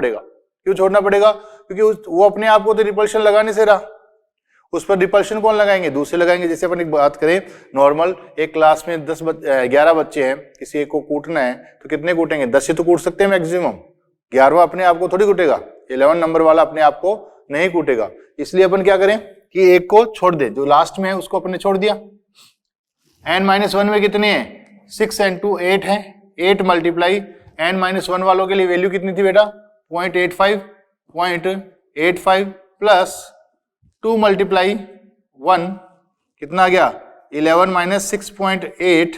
पड़ेगा। क्यों छोड़ना पड़ेगा? क्योंकि वो अपने आप को तो रिपल्शन लगा नहीं से रहा, उस पर रिपल्शन कौन लगाएंगे? दूसरे लगाएंगे। जैसे अपन एक बात करें नॉर्मल, एक क्लास में 11 बच्चे हैं, किसी एक को कूटना है तो कितने कूटेंगे? 10 ही तो कूट सकते हैं मैक्सिमम, 11वां अपने आप को थोड़ी कूटेगा, 11 नंबर वाला अपने आप को नहीं कूटेगा। इसलिए अपन क्या करें कि एक को छोड़ दे, जो लास्ट में है उसको अपने छोड़ दिया। n-1 में कितने हैं? 6 and 2 8 है, 8 मल्टीप्लाई n-1 वालों के लिए वैल्यू कितनी थी बेटा? 0.85 प्लस 2 मल्टीप्लाई 1 कितना आ गया? 11 माइनस 6.8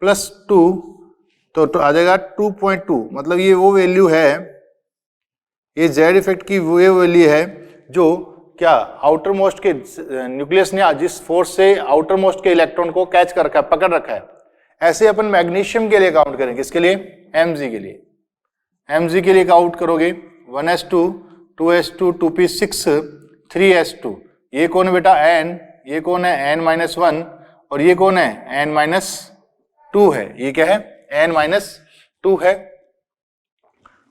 प्लस 2 तो आ जाएगा 2.2। मतलब ये वो वैल्यू है, ये जेड इफेक्ट की वो वैल्यू है जो क्या आउटर मोस्ट के न्यूक्लियस ने जिस फोर्स से आउटर मोस्ट के इलेक्ट्रॉन को कैच कर रखा है, पकड़ रखा है। ऐसे अपन मैग्नीशियम के लिए काउंट करेंगे, किसके लिए? Mg के लिए। Mg के लिए काउंट करोगे 1s2 2s2 2p6 3s2। ये कौन है बेटा? n। ये कौन है? n-1। और ये कौन है? n-2 है। ये क्या है? n-2 है।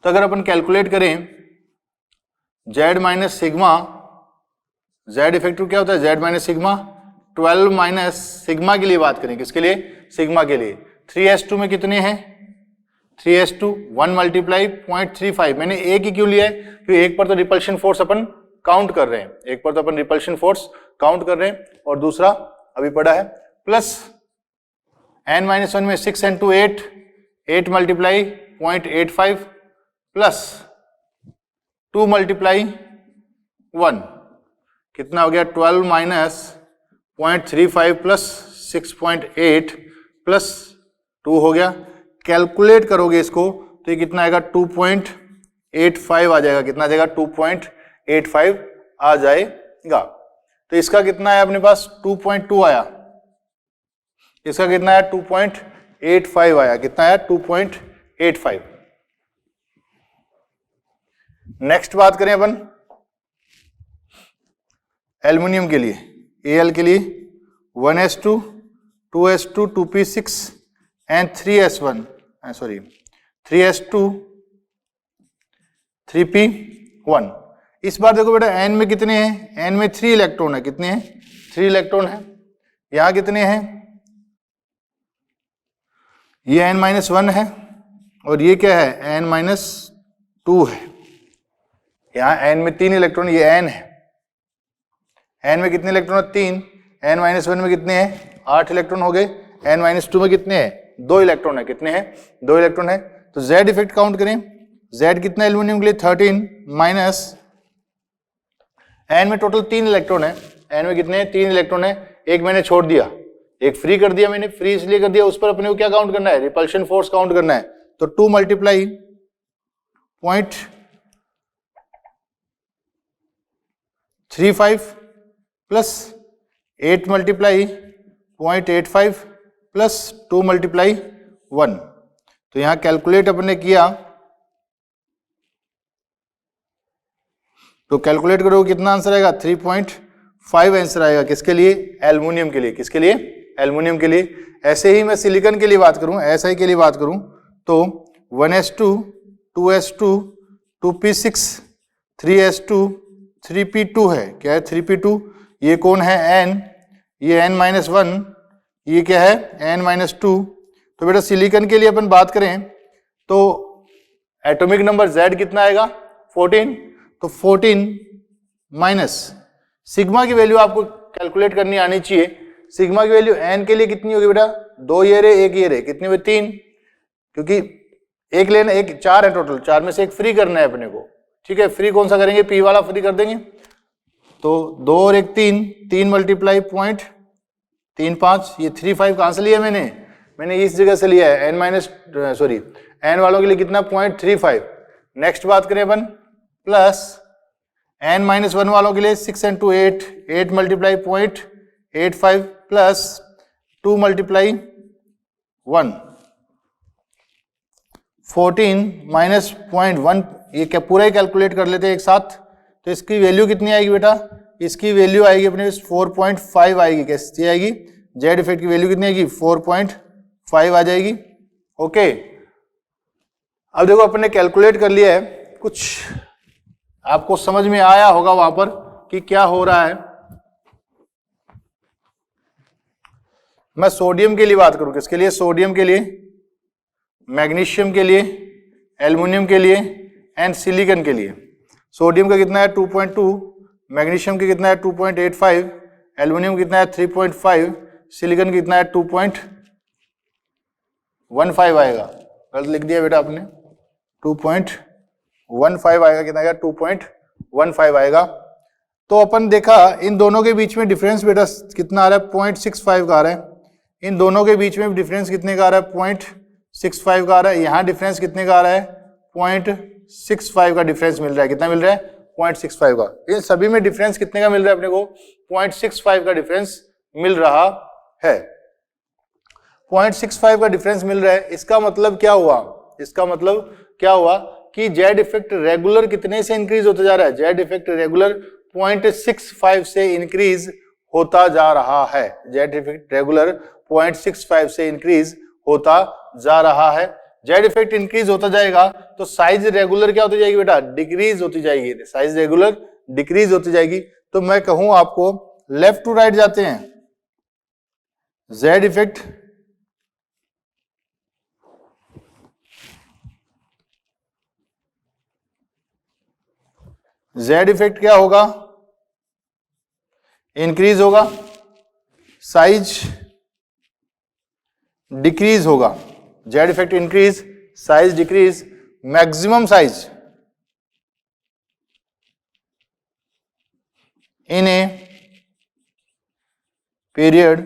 तो अगर अपन कैलकुलेट करें z minus sigma, z effective क्या होता है? z minus sigma 12 minus sigma के लिए बात करें, किसके लिए? सिग्मा के लिए। 3s2 में कितने हैं? 3s2 1 multiply 0.35। मैंने एक ही क्यों लिया है? क्योंकि एक पर तो रिपल्शन फोर्स अपन काउंट कर रहे हैं, एक पर तो अपन रिपल्शन फोर्स काउंट कर रहे हैं, और दूसरा अभी पड़ा है प्लस n-1 में 6 and 2 8, 8 मल्टीप्लाई 0.85 प्लस 2 मल्टीप्लाई 1 कितना हो गया? 12 माइनस 0.35 प्लस 6.8 प्लस 2 हो गया। कैलकुलेट करोगे इसको तो ये कितना आएगा? 2.85 आ जाएगा। कितना आ जाएगा? 2.85 आ जाएगा। तो इसका कितना है अपने पास? 2.2 आया। इसका कितना आया? 2.85 आया। कितना आया? 2.85। नेक्स्ट बात करें अपन एल्युमिनियम के लिए, Al के लिए 1s2 2s2 2p6 and 3s1 sorry 3s2 3p1। इस बार देखो बेटा n में कितने हैं? n में 3 इलेक्ट्रॉन है। कितने हैं? 3 इलेक्ट्रॉन है। यहां कितने हैं? ये n-1 है और ये क्या है? n-2 है। यहां n में 3 इलेक्ट्रॉन, ये n है। n में कितने इलेक्ट्रॉन है? 3। n-1 में कितने हैं? 8 इलेक्ट्रॉन हो गए। n-2 में कितने हैं? 2 इलेक्ट्रॉन है। कितने हैं? 2 इलेक्ट्रॉन है। तो z इफेक्ट काउंट करें। z कितना एल्यूमिनियम के लिए? 13 माइनस n में टोटल 3 इलेक्ट्रॉन है। n में कितने? 3 इलेक्ट्रॉन है। एक मैंने छोड़ दिया, एक फ्री कर दिया। मैंने फ्री इसलिए कर दिया, उस पर अपने को क्या काउंट करना है? रिपल्शन फोर्स काउंट करना है। तो 2 multiply 0.35 plus 8 multiply 0.85 plus 2 multiply 1। तो यहां कैलकुलेट अपने किया तो कैलकुलेट करो कितना आंसर आएगा? 3.5 आंसर आएगा। किसके लिए? एल्युमिनियम के लिए। किसके लिए? एल्युमिनियम के लिए। ऐसे ही मैं सिलिकॉन के लिए बात करूं, ऐसा के लिए बात करूं तो 1s2 2s2 2p6 3s2 3p2 है। क्या है? 3p2। ये कौन है? n। ये n-1। ये क्या है? n-2। तो बेटा सिलिकॉन के लिए अपन बात करें तो एटॉमिक नंबर z कितना आएगा? 14। तो 14 माइनस सिग्मा की वैल्यू आपको कैलकुलेट करनी आनी चाहिए। सिग्मा की वैल्यू n के लिए कितनी होगी बेटा? 2 ये रहे, 1 ये रहे। कितनी हुई? 3। क्योंकि एक लेना, एक 4 है टोटल, 4 में से एक फ्री करना है अपने को। ठीक है, फ्री कौन सा करेंगे? p वाला फ्री कर देंगे। तो 2 और 1 3, 3 मल्टीप्लाई 0.35। ये 3.5 कहां से लिया मैंने? मैंने इस जगह से लिया है। n वालों के लिए कितना? 0.35। नेक्स्ट बात करें अपन प्लस n-1 वालों के लिए 6 and 2 8, 8 multiply 0.85 plus 2 multiply 1 14 minus 0.1। ये क्या पूरा ही कैलकुलेट कर लेते हैं एक साथ। तो इसकी वैल्यू कितनी आएगी बेटा? इसकी वैल्यू आएगी अपने 4.5 आएगी। कैसी आएगी? जेड इफेक्ट की वैल्यू कितनी आएगी? 4.5 आ जाएगी। ओके, अब देखो अपने कैलकुलेट कर लिया है कुछ आपको समझ में आया होगा वहां पर कि क्या हो रहा है। मैं सोडियम के लिए बात करूं, किसके लिए? सोडियम के लिए, मैग्नीशियम के लिए, एल्युमिनियम के लिए एंड सिलिकॉन के लिए। सोडियम का कितना है 2.2, मैग्नीशियम का कितना है 2.85, एल्युमिनियम कितना है 3.5, सिलिकॉन कितना है 2.15 आएगा। गलत लिख दिया बेटा आपने, 2.15 आएगा। कितना आएगा? 2.15 आएगा। तो अपन देखा इन दोनों के बीच में डिफरेंस बेटा कितना आ रहा है? 0.65 का आ रहा है। इन दोनों के बीच में डिफरेंस कितने का आ रहा है? 0.65 का आ रहा है। यहाँ डिफरेंस कितने का आ रहा है? 0.65 का डिफरेंस मिल रहा है। कितना मिल रहा है? 0.65 का। इन सभी में डिफरेंस कितने का मिल रहा है अपने को? 0.65 का डिफरेंस मिल रहा है। 0.65 का डिफरेंस मिल रहा है। इसका मतलब क्या हुआ? इसका मतलब क्या हुआ कि जेड इफेक्ट रेगुलर कितने से इंक्रीज होता जा रहा है? जेड इफेक्ट रेगुलर 0.65 से इंक्रीज होता जा रहा है। जेड इफेक्ट रेगुलर 0.65 से इंक्रीज होता जा रहा है। जेड इफेक्ट इंक्रीज होता जाएगा तो साइज रेगुलर क्या होती जाएगी बेटा? डिक्रीज होती जाएगी। साइज रेगुलर डिक्रीज होती जाएगी। तो मैं कहूं आपको लेफ्ट टू राइट जाते हैं। जेड इफेक्ट क्या होगा? इंक्रीज होगा, साइज डिक्रीज होगा। Z effect increase, size decrease, maximum size in a period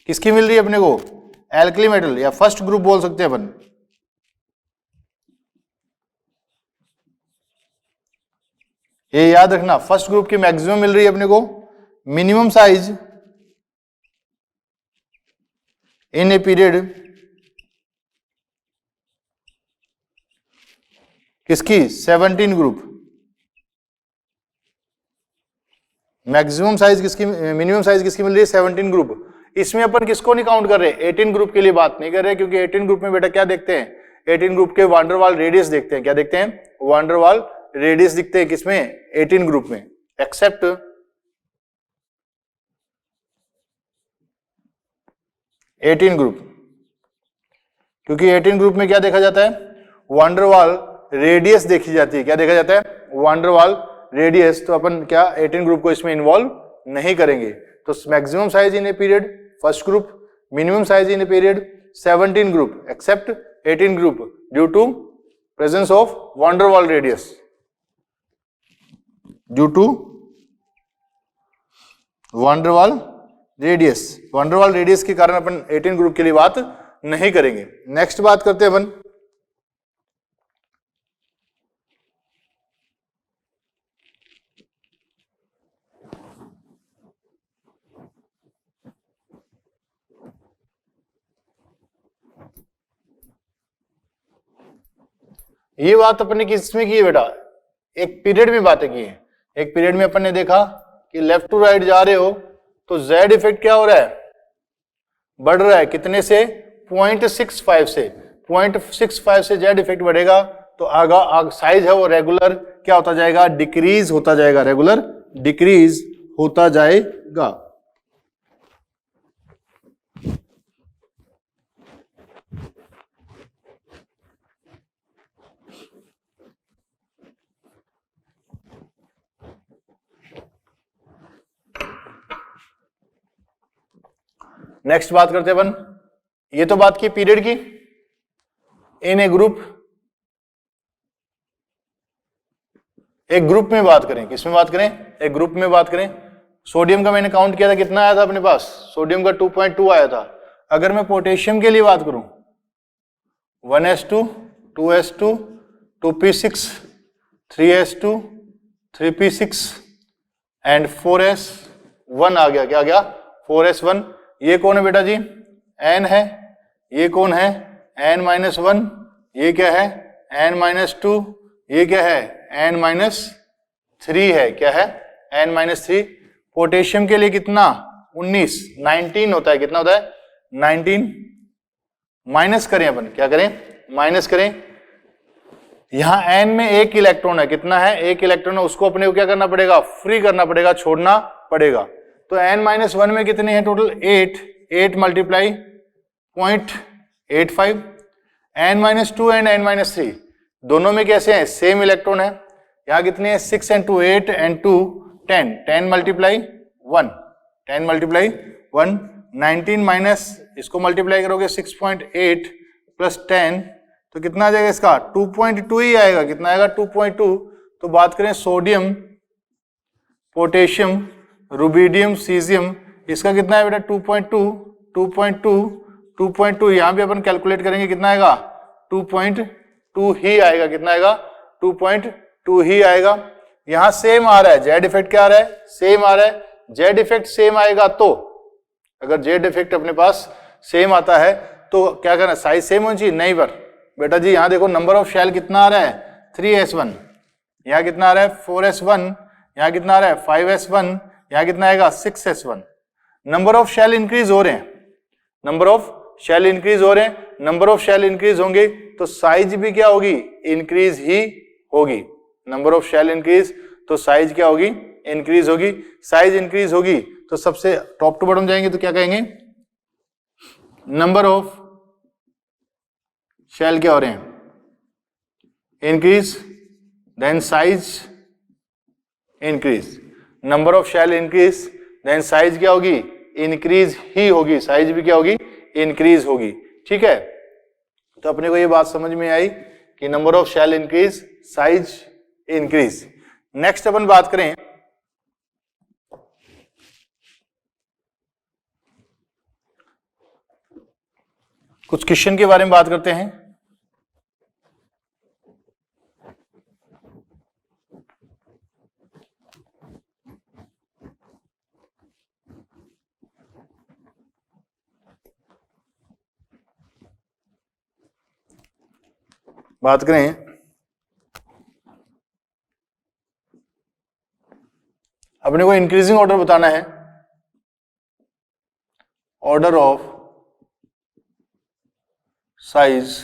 किसकी मिल रही है अपने को? एल्कली मेटल या फर्स्ट ग्रुप बोल सकते हैं अपन। ये याद रखना, फर्स्ट ग्रुप की मैक्सिमम मिल रही है अपने को। Minimum size in a period किसकी? 17 ग्रुप। मैक्सिमम साइज किसकी, मिनिमम साइज किसकी मिल रही है? 17 ग्रुप। इसमें अपन किसको नहीं काउंट कर रहे? 18 ग्रुप के लिए बात नहीं कर रहे, क्योंकि 18 ग्रुप में बेटा क्या देखते हैं? 18 ग्रुप के वांडरवाल रेडियस देखते हैं। क्या देखते हैं? वांडरवाल रेडियस दिखते हैं किसमें? 18 ग्रुप में। एक्सेप्ट 18 ग्रुप, क्योंकि 18 ग्रुप में क्या देखा जाता है? वांडरवाल रेडियस देखी जाती है। क्या देखा जाता है? Van der Waal radius. तो अपन क्या 18 ग्रुप को इसमें इन्वॉल्व नहीं करेंगे। तो maximum size in a period first group, minimum size in a period 17 group, except 18 group due to presence of van der Waals radius. Due to van der Waals radius. Van der Waals radius के कारण अपन 18 group के लिए बात नहीं करेंगे। नेक्स्ट बात करते हैं अपन ये बात अपन ने किसमें की है बेटा? एक पीरियड में बातें की है। एक पीरियड में अपन ने देखा कि लेफ्ट टू राइट जा रहे हो तो जेड इफेक्ट क्या हो रहा है? बढ़ रहा है। कितने से? 0.65 से। 0.65 से जेड इफेक्ट बढ़ेगा तो आगा साइज है वो रेगुलर क्या होता जाएगा? डिक्रीज होता जाएगा। रेगुलर डिक्रीज होता जाएगा। नेक्स्ट बात करते हैं अपन, ये तो बात की पीरियड की। इन ए ग्रुप, एक ग्रुप में बात करें। किसमें बात करें? एक ग्रुप में बात करें। सोडियम का मैंने काउंट किया था, कितना आया था अपने पास? सोडियम का 2.2 आया था। अगर मैं पोटेशियम के लिए बात करूं 1s2 2s2 2p6 3s2 3p6 and 4s1 आ गया। क्या आ गया? 4s1। ये कौन है बेटा जी? n है। ये कौन है? n-1। ये क्या है? n-2। ये क्या है? n-3 है। क्या है? n-3। पोटेशियम के लिए कितना? 19 होता है। कितना होता है? 19। माइनस करें अपन, क्या करें? माइनस करें। यहाँ n में एक इलेक्ट्रॉन है, कितना है, एक इलेक्ट्रॉन है, उसको अपने को क्या करना पड़ेगा, फ्री करना पड़ेगा, छोड़ना पड़ेगा। तो n-1 में कितने हैं total, 8 multiply 0.85, n-2 and n-3 दोनों में कैसे हैं, सेम इलेक्ट्रॉन है। यहाँ कितने हैं, 6 and 2 8 and 2 10, 10 multiply 1, 10 multiply 1, 19 minus इसको मल्टीप्लाई करोगे 6.8 प्लस 10 तो कितना आ जाएगा इसका, 2.2 ही आएगा, कितना आएगा 2.2। तो बात करें सोडियम, पोटेशियम, रुबिडियम, सीजियम, इसका कितना है बेटा 2.2 यहाँ भी अपन कैलकुलेट करेंगे, कितना आएगा 2.2 ही आएगा, कितना आएगा 2.2 ही आएगा। यहां सेम आ रहा है, जेड इफेक्ट क्या आ रहा है, सेम आ रहा है, जेड इफेक्ट सेम आएगा तो, अगर जेड इफेक्ट अपने पास सेम आता है तो क्या करना, साइज सेम होनी चाहिए, नहीं पर बेटा जी यहाँ देखो नंबर ऑफ शेल कितना आ रहा है 3s1, यहाँ कितना आ रहा है 4s1, यहाँ कितना आ रहा है 5s1, यहाँ कितना आएगा 6s1। Number of shell increase हो रहे हैं, नंबर ऑफ शेल इंक्रीज हो रहे हैं, नंबर ऑफ शेल इंक्रीज होंगे तो साइज भी क्या होगी, इंक्रीज ही होगी। नंबर ऑफ शेल इंक्रीज तो साइज क्या होगी, इंक्रीज होगी। साइज इंक्रीज होगी तो सबसे टॉप टू बॉटम जाएंगे तो क्या कहेंगे, नंबर ऑफ शेल क्या हो रहे हैं, increase, then size increase. Number of shell increase then size क्या होगी, इंक्रीज ही होगी, साइज भी क्या होगी, इंक्रीज होगी। ठीक है, तो अपने को ये बात समझ में आई कि number of shell increase, size increase. Next अपन बात करें कुछ क्वेश्चन के बारे में बात करते हैं। बात करें अपने को इंक्रीजिंग ऑर्डर बताना है, ऑर्डर ऑफ साइज।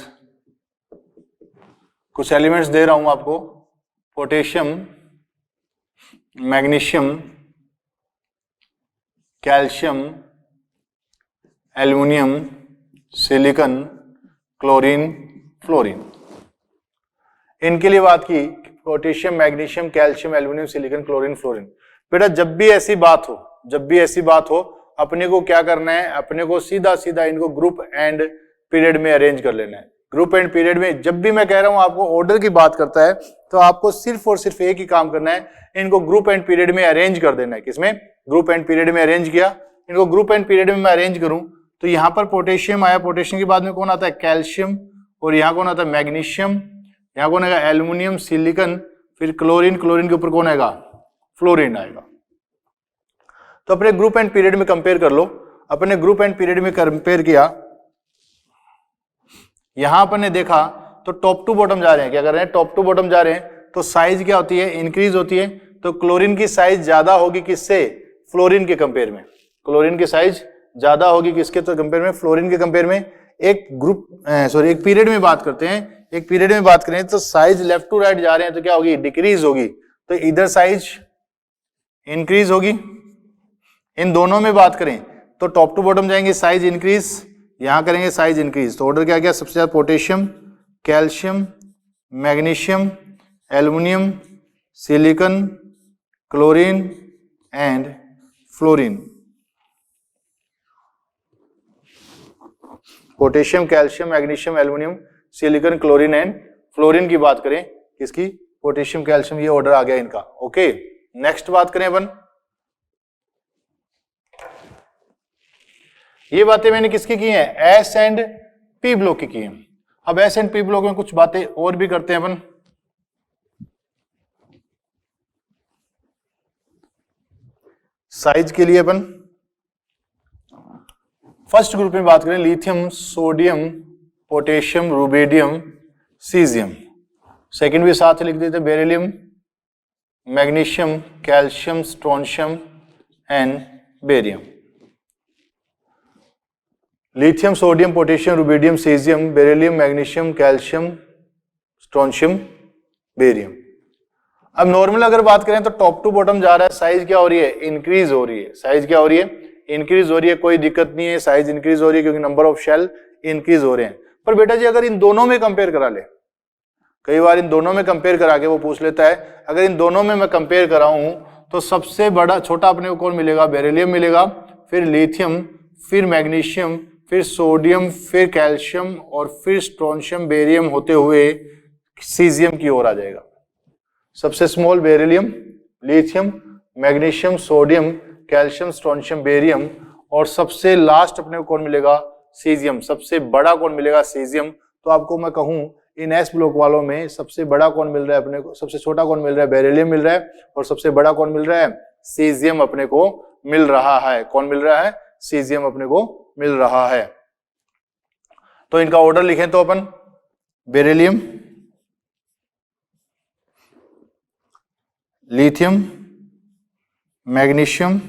कुछ एलिमेंट्स दे रहा हूं आपको, potassium, magnesium, calcium, aluminium, silicon, chlorine, fluorine. इनके लिए बात की, potassium, magnesium, calcium, aluminium, silicon, chlorine, fluorine. बेटा जब भी ऐसी बात हो, जब भी ऐसी बात हो, अपने को क्या करना है, अपने को सीधा सीधा इनको ग्रुप एंड पीरियड में अरेंज कर लेना है। ग्रुप एंड पीरियड में जब भी मैं कह रहा हूं आपको ऑर्डर की बात करता है तो आपको सिर्फ और सिर्फ एक ही काम करना है, इनको ग्रुप एंड पीरियड में अरेंज कर देना है। किसमें, ग्रुप एंड पीरियड में अरेंज किया। इनको ग्रुप एंड पीरियड में मैं अरेंज करूं तो यहां पर पोटेशियम आया, पोटेशियम के बाद में कौन आता है, कैल्शियम, और यहाँ कौन आता है, मैग्नीशियम, यहाँ कौन आएगा, एल्युमिनियम, सिलिकॉन, फिर क्लोरीन, क्लोरीन के ऊपर कौन आएगा, फ्लोरीन आएगा। तो अपने ग्रुप एंड पीरियड में कंपेयर कर लो। अपने ग्रुप एंड पीरियड में कंपेयर किया, यहां अपन ने देखा तो टॉप टू बॉटम जा रहे हैं, क्या कर रहे हैं, टॉप टू बॉटम जा रहे हैं। तो साइज क्या होती है, इंक्रीज होती है। तो क्लोरीन की साइज ज्यादा होगी किससे, फ्लोरीन के कंपेयर में। क्लोरीन की साइज ज्यादा होगी किसके तो कंपेयर में, फ्लोरीन के कंपेयर में। एक ग्रुप एक पीरियड में बात करते हैं, एक पीरियड में बात करें तो साइज लेफ्ट टू राइट जा रहे हैं तो क्या होगी, डिक्रीज होगी। तो इधर साइज इंक्रीज होगी। इन दोनों में बात करें तो टॉप टू बॉटम जाएंगे, साइज इंक्रीज, यहां करेंगे साइज इंक्रीज। तो ऑर्डर क्या गया, सबसे ज्यादा potassium, calcium, magnesium, aluminium, silicon, chlorine and fluorine. Potassium, calcium, magnesium, aluminium, silicon, chlorine and fluorine की बात करें, किसकी, पोटेशियम, कैल्शियम, ये ऑर्डर आ गया इनका। ओके, नेक्स्ट बात करें अपन, ये बातें मैंने किसकी की हैं, एस एंड पी ब्लॉक की हैं। अब एस एंड पी ब्लॉक में कुछ बातें और भी करते हैं अपन। साइज के लिए अपन फर्स्ट ग्रुप में बात करें, lithium, sodium, potassium, rubidium, caesium. Second भी साथ लिख देते, beryllium, magnesium, calcium, strontium and barium. Lithium, sodium, potassium, rubidium, caesium, beryllium, magnesium, calcium, strontium, barium. अब नॉर्मल अगर बात करें तो टॉप टू बॉटम जा रहा है, साइज क्या हो रही है, इंक्रीज हो रही है। साइज क्या हो रही है, इंक्रीज हो रही है। कोई दिक्कत नहीं है, साइज इंक्रीज हो रही है क्योंकि नंबर ऑफ शेल इंक्रीज हो रहे हैं। पर बेटा जी अगर इन दोनों में कंपेयर करा ले, कई बार इन दोनों में कंपेयर करा के वो पूछ लेता है, अगर इन दोनों में मैं कंपेयर कराऊं तो सबसे बड़ा छोटा अपने को कौन मिलेगा, बेरिलियम मिलेगा, फिर लिथियम, फिर मैग्नीशियम, फिर सोडियम, फिर कैल्शियम और फिर स्ट्रोंशियम बेरियम होते हुए सीजियम की ओर आ जाएगा। सबसे small beryllium, lithium, magnesium, sodium, calcium, strontium, barium और सबसे लास्ट अपने को कौन मिलेगा, सीजियम। सबसे बड़ा कौन मिलेगा, सीजियम। तो आपको मैं कहूं इन एस ब्लॉक वालों में सबसे बड़ा कौन मिल रहा है अपने को, सबसे छोटा कौन मिल रहा है, बेरिलियम मिल रहा है और सबसे बड़ा कौन मिल रहा है, सीजियम अपने को मिल रहा है। कौन मिल रहा है, सीजियम अपने को मिल रहा है। तो इनका ऑर्डर लिखें तो अपन beryllium, lithium, magnesium,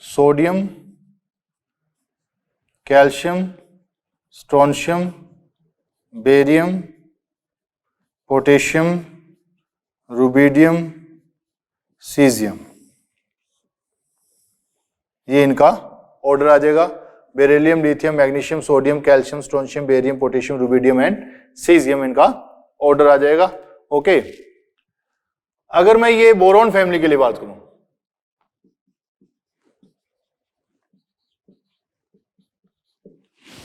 sodium, calcium, strontium, barium, potassium, rubidium, caesium, ये इनका ऑर्डर आ जाएगा। Beryllium, lithium, magnesium, sodium, calcium, strontium, barium, potassium, rubidium and caesium, इनका ऑर्डर आ जाएगा। ओके। अगर मैं ये बोरॉन फैमिली के लिए बात करूं,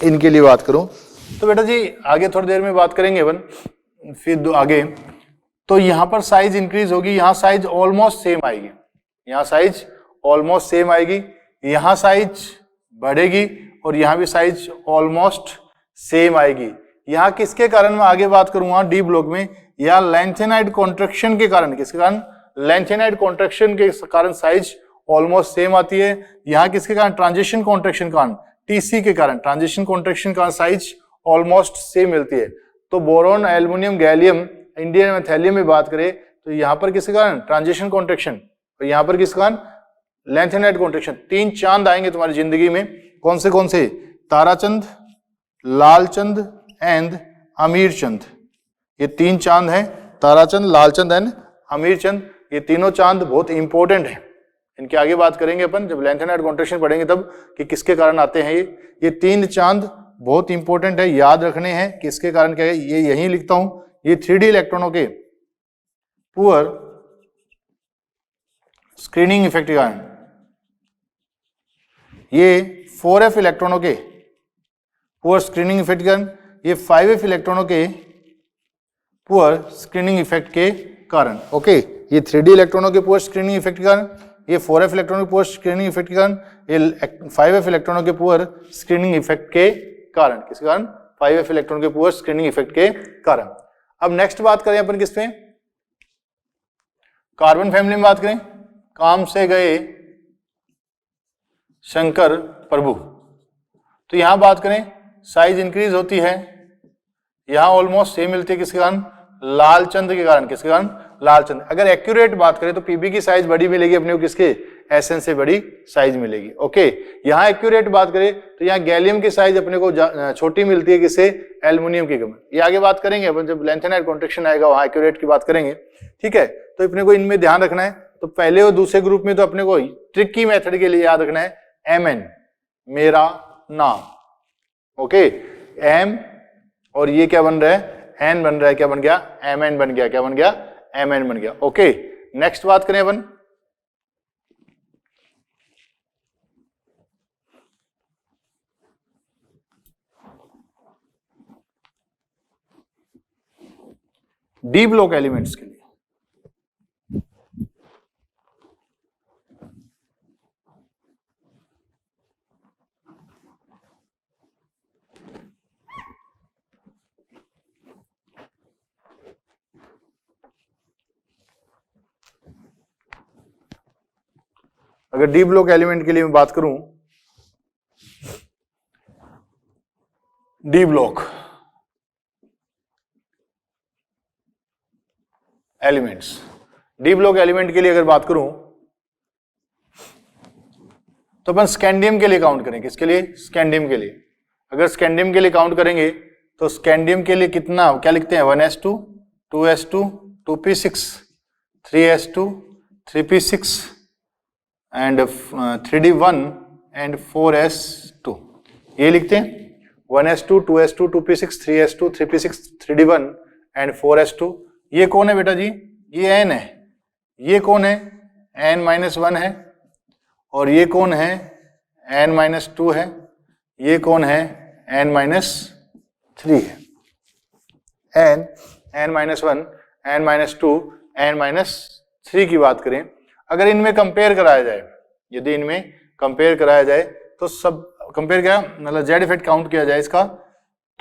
इनके लिए बात करूं तो बेटा जी आगे थोड़ी देर में बात करेंगे अपन, फिर आगे तो यहां पर साइज इंक्रीज होगी, यहां साइज ऑलमोस्ट सेम आएगी, यहां साइज ऑलमोस्ट सेम आएगी, यहां साइज बढ़ेगी और यहां भी साइज ऑलमोस्ट सेम आएगी। यहां किसके कारण मैं आगे बात करूंगा डी ब्लॉक में, या लेंथेनाइड कॉन्ट्रैक्शन के कारण, किसके कारण, लेंथेनाइड कॉन्ट्रैक्शन के कारण साइज ऑलमोस्ट सेम आती है। यहां किसके कारण, ट्रांजिशन कॉन्ट्रैक्शन कारण, टीसी के कारण, ट्रांजिशन कॉन्ट्रैक्शन का साइज ऑलमोस्ट सेम मिलती है। तो boron, aluminium, gallium, indium and thallium में बात करें तो यहां पर किसके कारण, ट्रांजिशन कॉन्ट्रैक्शन, और यहां पर किसके कारण, लेंथेनाइड कॉन्ट्रैक्शन। तीन चांद आएंगे तुम्हारी जिंदगी में, कौन से, ताराचंद, लालचंद एंड अमीरचंद। ये तीन चांद हैं, ताराचंद, लालचंद एंड अमीरचंद। ये तीनों चांद बहुत इंपॉर्टेंट हैं, इनके आगे बात करेंगे अपन जब लेंथेनाइड कॉन्ट्रैक्शन पढ़ेंगे तब कि किसके कारण आते हैं। ये तीन चांद बहुत इंपॉर्टेंट है, याद रखने हैं किसके कारण क्या है। ये यहीं लिखता हूं, ये 3D इलेक्ट्रॉनों के पुअर स्क्रीनिंग इफेक्ट के कारण, ये 4F इलेक्ट्रॉनों के पुअर स्क्रीनिंग इफेक्ट के कारण, ये 5F इलेक्ट्रॉनों के पुअर स्क्रीनिंग इफेक्ट के कारण। ओके, ये 3D इलेक्ट्रॉनों के पुअर स्क्रीनिंग इफेक्ट के कारण, ये 4F इलेक्ट्रॉनों के पुअर स्क्रीनिंग इफेक्ट के कारण, ये 5F इलेक्ट्रॉनों के पुअर स्क्रीनिंग इफेक्ट के कारण। किसके कारण, 5F इलेक्ट्रॉन के पुअर स्क्रीनिंग इफेक्ट के कारण। अब नेक्स्ट बात करें अपन किस पे, कार्बन फैमिली में बात करें, काम से गए शंकर प्रभु। तो यहां बात करें साइज इंक्रीज होती है, यहां ऑलमोस्ट सेम मिलती है, किसके कारण, लालचंद के कारण। किसके कारण, लालचंद। अगर एक्यूरेट बात करें तो पीबी की साइज बड़ी मिलेगी अपने को, किसके, एसएन से बड़ी साइज मिलेगी। ओके, यहां एक्यूरेट बात करें तो यहां गैलियम की साइज अपने को छोटी मिलती है, किससे, एल्युमिनियम की कम। ये आगे बात करेंगे अपन जब लेंथेनाइड कॉन्ट्रैक्शन आएगा, वहां एक्यूरेट की बात करेंगे। ठीक है, तो अपने को इनमें ध्यान रखना है। तो पहले और दूसरे ग्रुप में तो अपने को ट्रिकी मेथड के लिए याद रखना है MN, मेरा नाम। ओके, एम और ये क्या बन रहा है, एन बन रहा है, क्या बन गया, MN बन गया, क्या बन गया, MN बन गया। ओके, नेक्स्ट बात करें अपन डी ब्लॉक एलिमेंट्स के लिए। अगर डी ब्लॉक एलिमेंट के लिए मैं बात करूं, D block elements, D block element के लिए अगर बात करूं तो अपन स्कैंडियम के लिए काउंट करें। किसके लिए, स्कैंडियम के लिए। अगर स्कैंडियम के लिए काउंट करेंगे तो स्कैंडियम के लिए कितना क्या लिखते हैं 1s2 2s2 2p6 3s2 3p6 and 3d1 and 4s2 ये लिखते हैं 1s2 2s2 2p6 3s2 3p6 3d1 and 4s2। ये कौन है बेटा जी? ये n है। ये कौन है? n-1 है। और ये कौन है? n-2 है। ये कौन है? n-3 है। n-1 n-2 n-3 की बात करें, अगर इनमें कंपेयर कराया जाए, यदि इनमें कंपेयर कराया जाए तो सब कंपेयर क्या मतलब जेड इफेक्ट काउंट किया जाए इसका,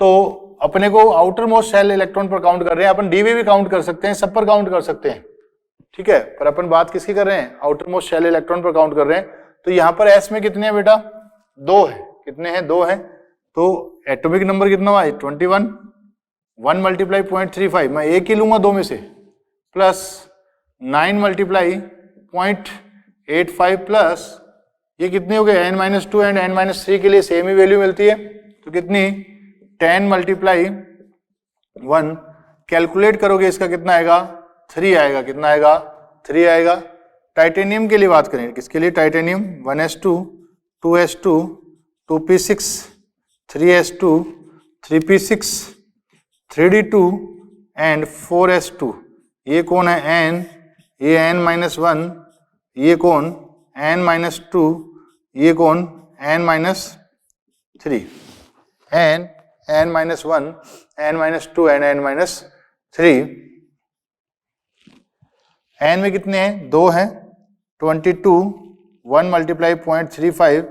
तो अपने को आउटर मोस्ट शेल इलेक्ट्रॉन पर काउंट कर रहे हैं, अपन डीवी भी काउंट कर सकते हैं, सब पर काउंट कर सकते हैं, ठीक है, पर अपन बात किसकी कर रहे हैं? आउटर मोस्ट शेल इलेक्ट्रॉन पर काउंट कर रहे हैं। तो यहाँ पर एस में कितने हैं बेटा? 2 है। कितने हैं? 2 है। तो एटॉमिक नंबर कितना हुआ? 21। 1 मल्टीप्लाई 0.35, मैं एक ही लूंगा 2 में से, प्लस 9 मल्टीप्लाई 0.85 प्लस ये कितने हो गए? n-2 एंड n-3 के लिए सेम ही वैल्यू मिलती है, तो कितनी? 10 मल्टीप्लाई 1, कैलकुलेट करोगे इसका कितना आएगा? 3 आएगा। कितना आएगा? 3 आएगा। टाइटेनियम के लिए बात करें, किसके लिए? Titanium 1s2 2s2 2p6 3s2 3p6 3d2 and 4s2। ये कौन है? n, ये n-1, ये कौन? n-2, ये कौन? n-3। n-1 n-2 and n-3। n में कितने हैं? 2 हैं। 22 1 मल्टीप्लाई 0.35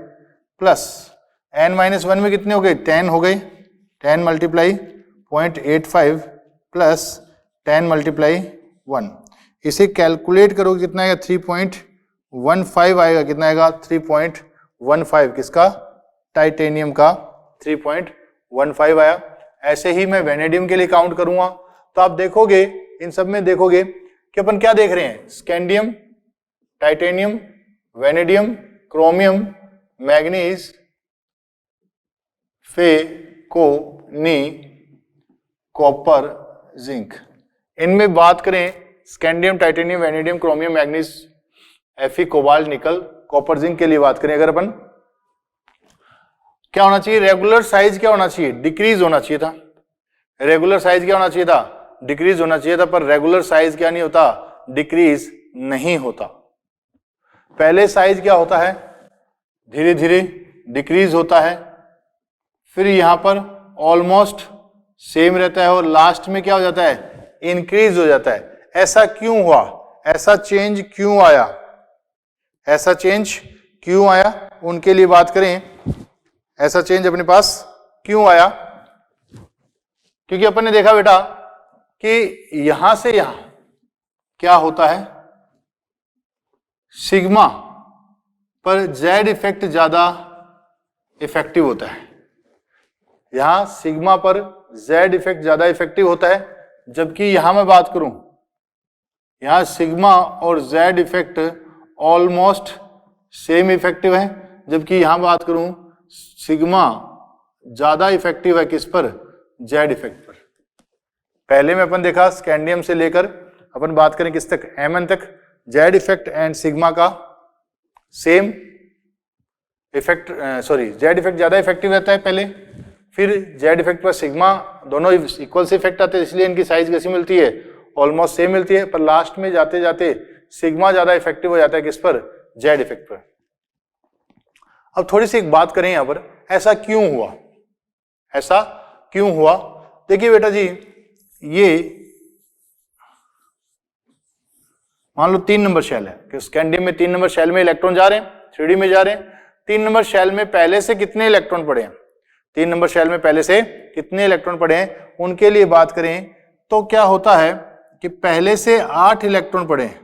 प्लस n-1 में कितने हो गए? 10 हो गए। 10 मल्टीप्लाई 0.85 प्लस 10 मल्टीप्लाई 1, इसे कैलकुलेट करोगे कितना आएगा? 3.15 आएगा। कितना आएगा? 3.15। किसका? टाइटेनियम का 3.15 आया। ऐसे ही मैं वेनेडियम के लिए काउंट करूंगा, तो आप देखोगे इन सब में देखोगे कि अपन क्या देख रहे हैं? Scandium, titanium, vanadium, chromium, manganese, Fe, Co, Ni, copper, zinc. इनमें बात करें scandium, titanium, vanadium, chromium, manganese, Fe, cobalt, nickel, copper, zinc के लिए बात करें अगर अपन, क्या होना चाहिए? रेगुलर साइज क्या होना चाहिए? डिक्रीज होना चाहिए था। रेगुलर साइज क्या होना चाहिए था? डिक्रीज होना चाहिए था। पर रेगुलर साइज क्या नहीं होता? डिक्रीज नहीं होता। पहले साइज क्या होता है? धीरे धीरे डिक्रीज होता है, फिर यहां पर ऑलमोस्ट सेम रहता है और लास्ट में क्या हो जाता है? इंक्रीज हो जाता है। ऐसा क्यों हुआ? ऐसा चेंज क्यों आया? ऐसा चेंज क्यों आया? उनके लिए बात करें, ऐसा चेंज अपने पास क्यों आया? क्योंकि अपन ने देखा बेटा कि यहां से यहां क्या होता है? सिग्मा पर जेड इफेक्ट ज्यादा इफेक्टिव होता है। यहां सिग्मा पर जेड इफेक्ट ज्यादा इफेक्टिव होता है, जबकि यहां मैं बात करूं, यहां सिग्मा और Z effect almost same effective है, जबकि यहां बात करूं सिग्मा ज्यादा इफेक्टिव है किस पर? जेड इफेक्ट पर। पहले में अपन देखा स्कैंडियम से लेकर अपन बात करें किस तक? Mn तक, जेड इफेक्ट एंड सिग्मा का same effect, sorry Z effect ज्यादा इफेक्टिव रहता है पहले, फिर जेड इफेक्ट पर सिग्मा, दोनों इक्वल से इफेक्ट आते हैं, इसलिए इनकी साइज कैसी मिलती है? ऑलमोस्ट सेम मिलती है। पर लास्ट में जाते जाते सिग्मा ज्यादा इफेक्टिव हो जाता है किस पर? जेड इफेक्ट पर। अब थोड़ी सी एक बात करें यहां पर, ऐसा क्यों हुआ? ऐसा क्यों हुआ? देखिए बेटा जी, ये मान लो 3 नंबर शेल है कि स्कैंडियम में 3 नंबर शेल में इलेक्ट्रॉन जा रहे हैं, 3D में जा रहे हैं। 3 नंबर शेल में पहले से कितने इलेक्ट्रॉन पड़े हैं? 3 नंबर शेल में पहले से कितने इलेक्ट्रॉन पड़े हैं? उनके लिए बात करें तो क्या होता है कि पहले से 8 इलेक्ट्रॉन पड़े हैं।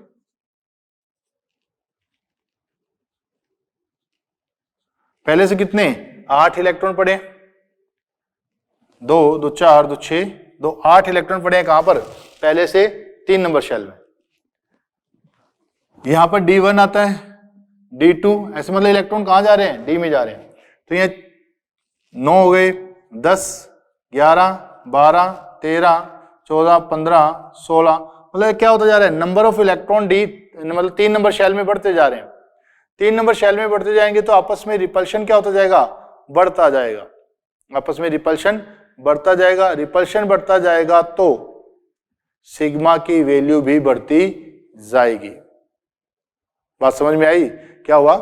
पहले से कितने? 8 इलेक्ट्रॉन पड़े, 2 2 4 2 6 2 8 इलेक्ट्रॉन पड़े हैं। कहां पर? पहले से 3 नंबर शेल में। यहां पर D1 आता है, D2, ऐसे मतलब इलेक्ट्रॉन कहां जा रहे हैं? D में जा रहे हैं। तो ये 9 हो गए, 10, 11, 12, 13, 14, 15, 16, मतलब क्या होता जा रहा है, नंबर ऑफ इलेक्ट्रॉन डी मतलब 3 नंबर शेल में बढ़ते जा रहे हैं। 3 नंबर शेल में बढ़ते जाएंगे तो आपस में रिपल्शन क्या होता जाएगा, बढ़ता जाएगा, आपस में रिपल्शन बढ़ता जाएगा। रिपल्शन बढ़ता जाएगा तो सिग्मा की वैल्यू भी बढ़ती जाएगी। बात समझ में आई? क्या हुआ,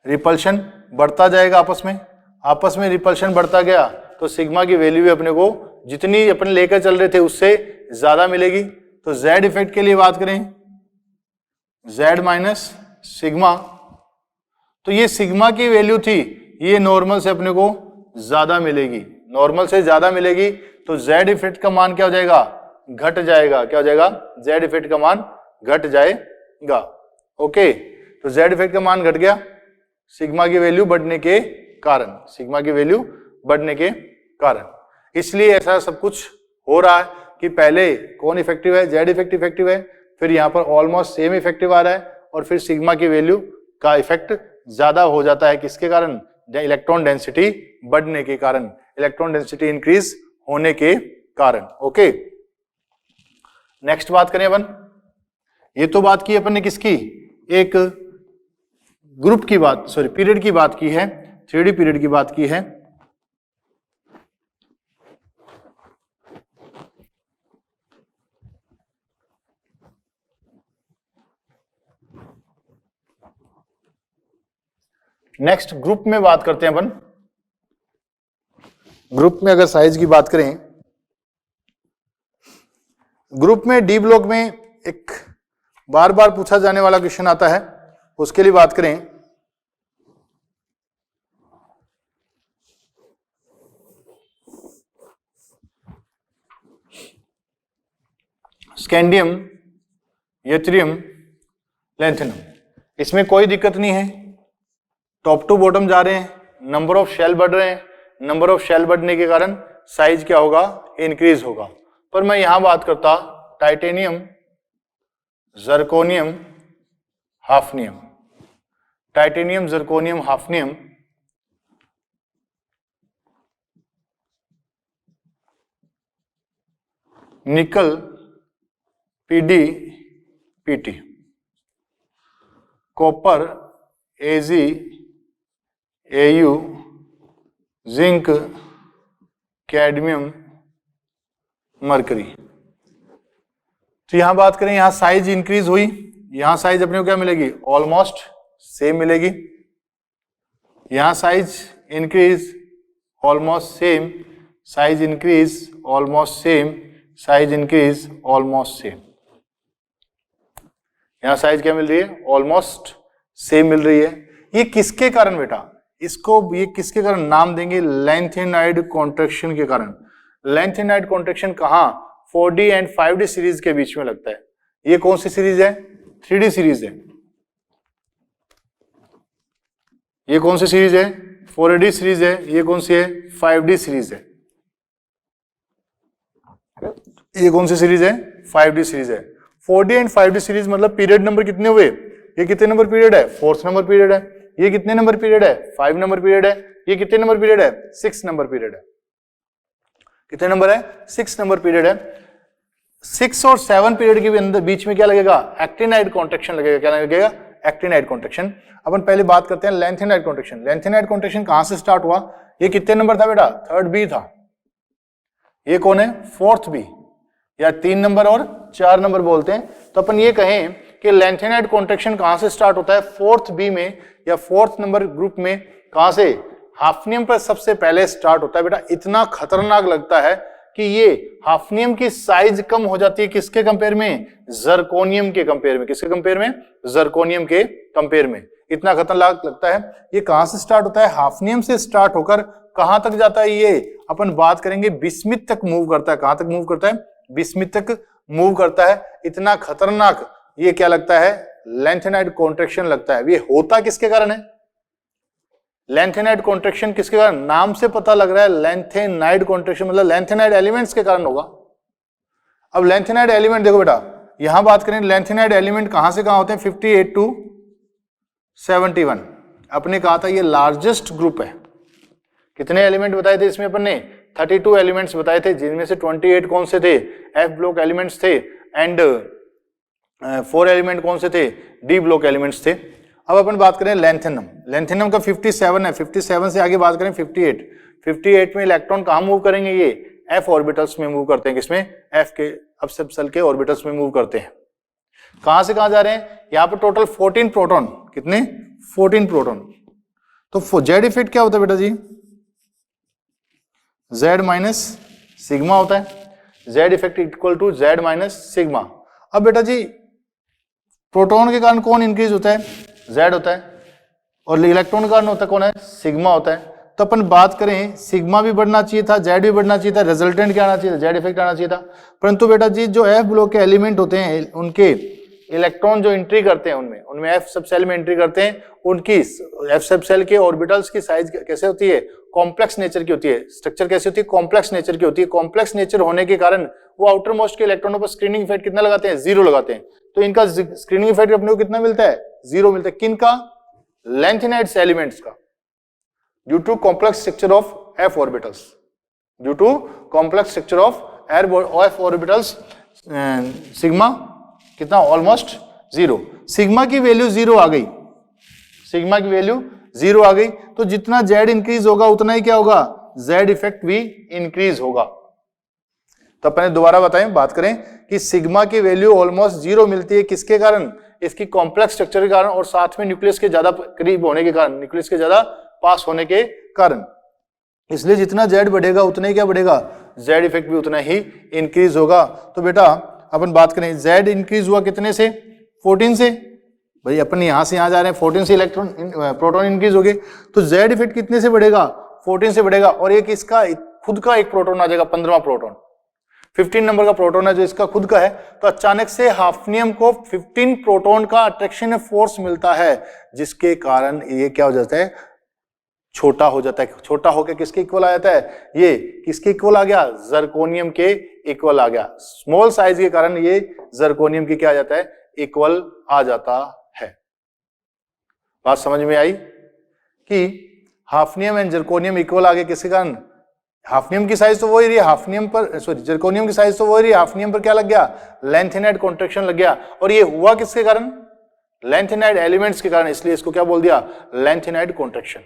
रिपल्शन बढ़ता जाएगा आपस में रिपल्शन बढ़ता गया तो सिग्मा की वैल्यू भी अपने को जितनी अपन लेकर चल रहे थे उससे ज्यादा मिलेगी। तो जेड इफेक्ट के लिए बात करें, जेड माइनस सिग्मा, तो ये सिग्मा की वैल्यू थी, ये नॉर्मल से अपने को ज्यादा मिलेगी, नॉर्मल से ज्यादा मिलेगी तो जेड इफेक्ट का मान क्या हो जाएगा, घट जाएगा। क्या हो जाएगा, जेड इफेक्ट का मान घट जाएगा। ओके, तो जेड इफेक्ट का मान घट गया सिग्मा की वैल्यू बढ़ने के कारण, सिग्मा की वैल्यू बढ़ने के कारण। इसलिए ऐसा सब कुछ हो रहा है कि पहले कौन इफेक्टिव है, जेड इफेक्ट इफेक्टिव है, फिर यहाँ पर ऑलमोस्ट सेम इफेक्टिव आ रहा है और फिर सिग्मा की वैल्यू का इफेक्ट ज्यादा हो जाता है। किसके कारण, इलेक्ट्रॉन डेंसिटी बढ़ने के कारण, इलेक्ट्रॉन डेंसिटी इंक्रीज होने के कारण। ओके, नेक्स्ट बात करें अपन, ये तो बात की अपन ने किसकी, एक ग्रुप की बात, सॉरी पीरियड की बात की है, 3D पीरियड की बात की है। नेक्स्ट ग्रुप में बात करते हैं अपन। ग्रुप में अगर साइज की बात करें, ग्रुप में डी ब्लॉक में एक बार बार पूछा जाने वाला क्वेश्चन आता है, उसके लिए बात करें। स्कैंडियम, यथरियम, लैंथेनम, इसमें कोई दिक्कत नहीं है, टॉप टू बॉटम जा रहे हैं, नंबर ऑफ शेल बढ़ रहे हैं, नंबर ऑफ शेल बढ़ने के कारण साइज क्या होगा, इंक्रीज होगा। पर मैं यहां बात करता titanium, zirconium, hafnium, titanium, zirconium, hafnium, निकल, पीडी, पीटी, कॉपर, एजी, एयू, जिंक, कैडमियम, मरकरी। तो यहां बात करें, यहां साइज इंक्रीज हुई, यहां साइज अपने को क्या मिलेगी, ऑलमोस्ट सेम मिलेगी। यहां size increase almost same, size increase almost same, size increase almost same. यहां साइज क्या मिल रही है, ऑलमोस्ट सेम मिल रही है। ये किसके कारण बेटा, इसको ये किसके कारण नाम देंगे, लैंथेनाइड कॉन्ट्रैक्शन के कारण। लैंथेनाइड कॉन्ट्रैक्शन कहां, 4D एंड 5D सीरीज के बीच में लगता है। ये कौन सी सीरीज है, 3D सीरीज है। ये कौन सी सीरीज है, 4D सीरीज है। ये कौन सी है, 5D सीरीज है। ये कौन सी सीरीज है, 5D सीरीज है। 4D एंड 5D सीरीज मतलब पीरियड नंबर कितने हुए, ये कितने नंबर पीरियड है, 4th नंबर पीरियड है। ये कितने नंबर पीरियड है, 5 नंबर पीरियड है। ये कितने नंबर पीरियड है, 6 नंबर पीरियड है। कितने नंबर है, 6 नंबर पीरियड है। 6 और 7 पीरियड के भी अंदर बीच में क्या लगेगा, एक्टिनाइड कॉन्ट्रैक्शन लगेगा। क्या लगेगा, एक्टिनाइड कॉन्ट्रैक्शन। अपन पहले बात करते हैं लैंथेनाइड कॉन्ट्रैक्शन। लैंथेनाइड कॉन्ट्रैक्शन कहां से स्टार्ट हुआ, ये कितने नंबर था बेटा, 3rd बी था। ये कौन है, 4th बी, या 3 नंबर और 4 नंबर बोलते हैं। तो अपन ये कहें कि लैंथेनाइड कॉन्ट्रैक्शन कहां से स्टार्ट होता है, 4th बी में या 4th नंबर ग्रुप में। कहां से, हाफनियम पर सबसे पहले स्टार्ट होता है बेटा। इतना खतरनाक लगता है कि ये हाफनियम की साइज कम हो जाती है किसके कंपेयर में, जर्कोनियम के कंपेयर में। किसके कंपेयर में, जर्कोनियम के कंपेयर में। इतना खतरनाक लगता है। ये कहां से स्टार्ट होता है, हाफनियम से स्टार्ट होकर कहां तक जाता है, ये अपन बात करेंगे बिस्मिथ तक मूव करता है। कहां तक मूव करता है, बिस्मिथ तक मूव करता है। इतना खतरनाक ये क्या लगता है, लैंथेनाइड कॉन्ट्रैक्शन लगता है। ये होता किसके कारण है, लैंथेनाइड कॉन्ट्रैक्शन किसके कारण, नाम से पता लग रहा है लैंथेनाइड कॉन्ट्रैक्शन मतलब लैंथेनाइड एलिमेंट्स के कारण होगा। अब लैंथेनाइड एलिमेंट देखो बेटा, यहां बात करें लैंथेनाइड एलिमेंट कहां से कहां होते हैं, 58 to 71। अपने कहा था ये लार्जेस्ट ग्रुप है। कितने एलिमेंट बताए थे इसमें अपन ने, 32 एलिमेंट्स बताए थे, जिनमें से 28 कौन से थे, एफ ब्लॉक एलिमेंट्स थे, एंड 4 एलिमेंट कौन से थे, डी ब्लॉक एलिमेंट्स थे। अब अपन बात करें लेंथेनम। लेंथेनम का 57 है, 57 से आगे बात करें 58। 58 में इलेक्ट्रॉन कहां मूव करेंगे, ये एफ ऑर्बिटल्स में मूव करते हैं। किसमें, एफ के अब सबसेल के ऑर्बिटल्स में मूव करते हैं। कहां से कहां जा रहे हैं, यहां पर टोटल 14 प्रोटॉन, कितने, 14 प्रोटॉन। तो जेड इफेक्ट क्या होता है बेटा जी, जेड माइनस सिग्मा होता है। Z effect equal to Z minus sigma. अब बेटा जी प्रोटॉन के कारण कौन इंक्रीज होता है, जेड होता है, और इलेक्ट्रॉन के कारण होता है कौन है, सिग्मा होता है। तो अपन बात करें सिग्मा भी बढ़ना चाहिए था, जेड भी बढ़ना चाहिए था, रिजल्टेंट क्या आना चाहिए था, जेड इफेक्ट आना चाहिए था। परंतु बेटा जी जो एफ ब्लॉक के एलिमेंट होते हैं, उनके इलेक्ट्रॉन जो एंट्री करते हैं उनमें एफ सब सेल में एंट्री करते हैं, उनकी एफ सब सेल के ऑर्बिटल्स की साइज कैसे होती है, कॉम्प्लेक्स नेचर की होती है। स्ट्रक्चर कैसी होती है, कॉम्प्लेक्स नेचर की होती है। कॉम्प्लेक्स नेचर होने के कारण वो आउटर मोस्ट के इलेक्ट्रॉनों पर स्क्रीनिंग इफेक्ट कितना लगाते हैं, 0 लगाते हैं। तो इनका स्क्रीनिंग इफेक्ट अपने को कितना मिलता है, 0 मिलता है। किनका, लेंथेनाइड्स एलिमेंट्स का, due to complex structure of F orbitals, due to complex structure of F orbitals. Sigma कितना, ऑलमोस्ट 0। सिग्मा की वैल्यू 0 आ गई, सिग्मा की वैल्यू 0 आ गई, तो जितना जेड इंक्रीज होगा उतना ही क्या होगा, जेड इफेक्ट भी इंक्रीज होगा। तो अपने दोबारा बताएं, बात करें कि सिग्मा की वैल्यू ऑलमोस्ट 0 मिलती है, किसके कारण, इसकी कॉम्प्लेक्स स्ट्रक्चर के कारण, और साथ में न्यूक्लियस के ज्यादा करीब होने के कारण, न्यूक्लियस के ज्यादा पास होने के कारण। इसलिए जितना जेड बढ़ेगा उतना ही क्या बढ़ेगा, जेड इफेक्ट भी उतना ही इंक्रीज होगा। तो बेटा अपन बात करें, जेड इंक्रीज हुआ कितने से, 14 से। भाई अपन यहां से यहां जा रहे हैं, 14 से इलेक्ट्रॉन प्रोटॉन इंक्रीज हो गए, तो जेड इफेक्ट कितने से बढ़ेगा, 14 से बढ़ेगा। और एक इसका खुद का एक प्रोटॉन आ जाएगा, 15वां प्रोटॉन, 15 नंबर का प्रोटॉन है जो इसका खुद का है। तो अचानक से हाफनियम को 15 प्रोटॉन का अट्रैक्शन फोर्स मिलता है, जिसके कारण ये क्या हो जाता है, छोटा हो जाता है। छोटा होकर किसके इक्वल आ जाता है, ये किसके इक्वल आ गया, जर्कोनियम के इक्वल आ गया। स्मॉल साइज के कारण ये जर्कोनियम के क्या आ जाता है, इक्वल आ जाता है। बात समझ में आई कि हाफनियम एंड जर्कोनियम इक्वल आ गए, किसके कारण, हाफनियम की साइज तो वही रही, हाफनियम पर सॉरी जर्कोनियम की साइज तो वही रही, हाफनियम पर क्या लग गया, लेंथेनाइड कॉन्ट्रैक्शन लग गया। और ये हुआ किसके कारण, लेंथेनाइड एलिमेंट्स के कारण, इसलिए इसको क्या बोल दिया, लेंथेनाइड कॉन्ट्रैक्शन।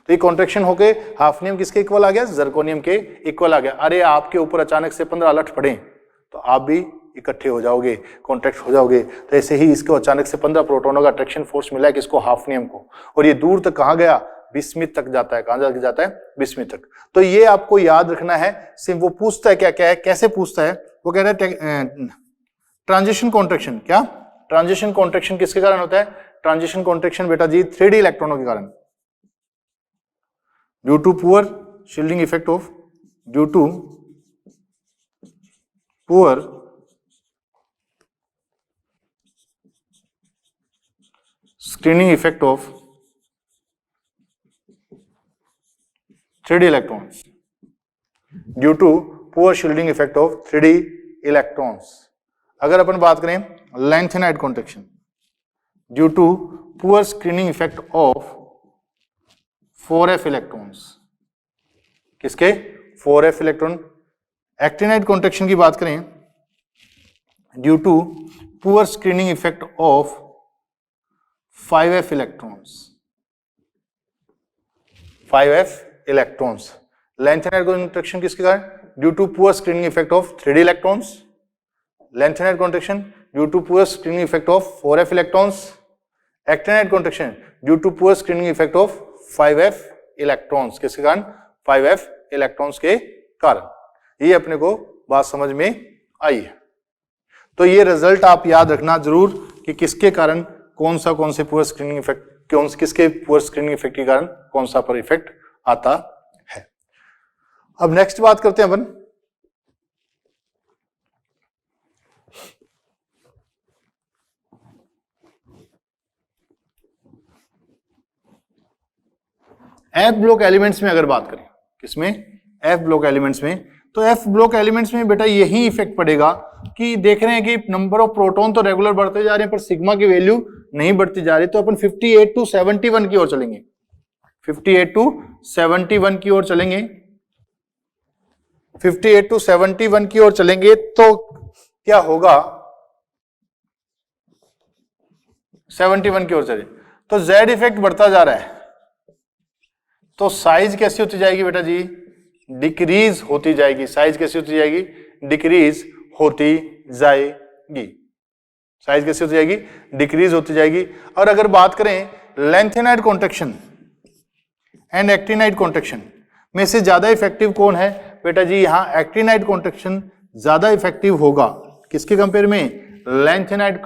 तो ये कॉन्ट्रैक्शन होके हाफनियम किसके इक्वल आ गया, जर्कोनियम के इक्वल आ गया। अरे आपके ऊपर अचानक से 15 अलर्ट पड़े तो आप भी इकट्ठे हो जाओगे, कॉन्ट्रैक्ट हो जाओगे। तो ऐसे ही इसको अचानक से 15 प्रोटोनों का अट्रैक्शन फोर्स मिला है, किसको, हाफनियम को। और ये दूर तक कहां गया, बिस्मिथ तक जाता है। कहां जाता है, बिस्मिथ तक। तो ये आपको याद रखना है। वो पूछता है क्या क्या है, कैसे पूछता है, वो कह रहा है ट्रांजिशन कॉन्ट्रैक्शन। क्या ट्रांजिशन कॉन्ट्रैक्शन किसके कारण होता है, ट्रांजिशन कॉन्ट्रैक्शन बेटा जी 3D इलेक्ट्रॉनों के कारण, due to poor shielding effect of, due to poor screening effect of 3D electrons, due to poor shielding effect of 3D electrons. अगर अपन बात करें lanthanide contraction, due to poor screening effect of 4f electrons, किसके, 4f electron. Actinide contraction की बात करें, due to poor screening effect of 5f electrons, 5f electrons. Lanthanide contraction किसके कारण, due to poor screening effect of 3D electrons. Lanthanide contraction due to poor screening effect of 4f electrons. Actinide contraction due to poor screening effect of 5f electrons, किसके कारण, 5f electrons के कारण। ये अपने को बात समझ में आई है। तो ये रिजल्ट आप याद रखना जरूर कि किसके कारण कौन से पुअर स्क्रीनिंग इफेक्ट, किसके पुअर स्क्रीनिंग इफेक्ट के कारण कौन सा पर इफेक्ट आता है। अब नेक्स्ट बात करते हैं अपन एफ ब्लॉक एलिमेंट्स में। अगर बात करें किसमें, एफ ब्लॉक एलिमेंट्स में, तो एफ ब्लॉक एलिमेंट्स में बेटा यही इफेक्ट पड़ेगा कि देख रहे हैं कि नंबर ऑफ प्रोटॉन तो रेगुलर बढ़ते जा रहे हैं पर सिग्मा की वैल्यू नहीं बढ़ती जा रही। तो अपन 58 to 71 की ओर चलेंगे, 58 to 71 की ओर चलेंगे। 58 टू 71 की ओर चलेंगे तो क्या होगा, 71 की ओर चले तो Z इफेक्ट बढ़ता जा रहा है, तो साइज कैसी होती जाएगी बेटा जी, डिक्रीज होती जाएगी। साइज कैसी होती जाएगी, डिक्रीज होती जाएगी। साइज कैसी होती जाएगी, डिक्रीज होती जाएगी। और अगर बात करें lanthanide contraction and actinide contraction में से ज्यादा इफेक्टिव कौन है बेटा जी, यहां एक्टिनाइड कॉन्ट्रैक्शन ज्यादा इफेक्टिव होगा। किसके कंपेयर में, लेंथेनाइड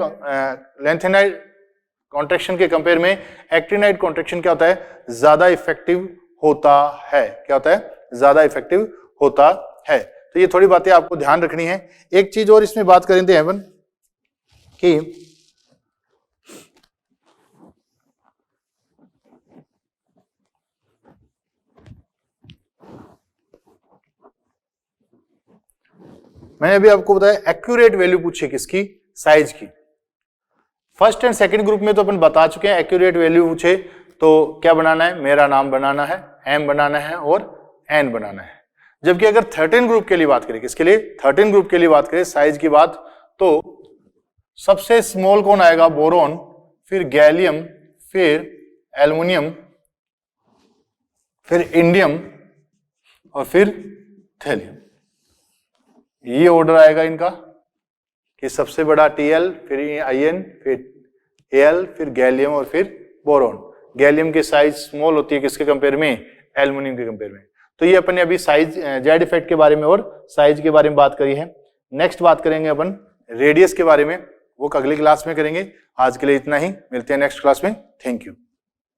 कॉन्ट्रैक्शन के कंपेयर में एक्टिनाइड कॉन्ट्रैक्शन क्या होता है, ज्यादा इफेक्टिव होता है। क्या होता है, ज्यादा इफेक्टिव होता है। तो ये थोड़ी बातें आपको ध्यान रखनी है। एक चीज और इसमें बात करें थे एवन कि मैंने अभी आपको बताया एक्यूरेट वैल्यू पूछी किसकी, साइज की। फर्स्ट एंड सेकंड ग्रुप में तो अपन बता चुके हैं, एक्यूरेट वैल्यू पूछे तो क्या बनाना है, मेरा नाम बनाना है, एम बनाना है और एन बनाना है। जबकि अगर 13 ग्रुप के लिए बात करें, किसके लिए, 13 ग्रुप के लिए बात करें साइज की बात, तो सबसे स्मॉल कौन आएगा, बोरोन, फिर गैलियम, फिर एल्युमिनियम, फिर इंडियम और फिर थैलियम। ये ऑर्डर आएगा इनका कि सबसे बड़ा Tl, फिर आयन, फिर Al, फिर गैलियम और फिर बोरोन। गैलियम की साइज स्मॉल होती है किसके कंपेयर में, एल्युमिनियम के कंपेयर में। तो ये अपन ने अभी साइज जेड इफेक्ट के बारे में और साइज के बारे में बात करी है। नेक्स्ट बात करेंगे अपन रेडियस के बारे में, वो अगली क्लास में करेंगे। आज के लिए इतना ही, मिलते हैं नेक्स्ट क्लास में। Thank you.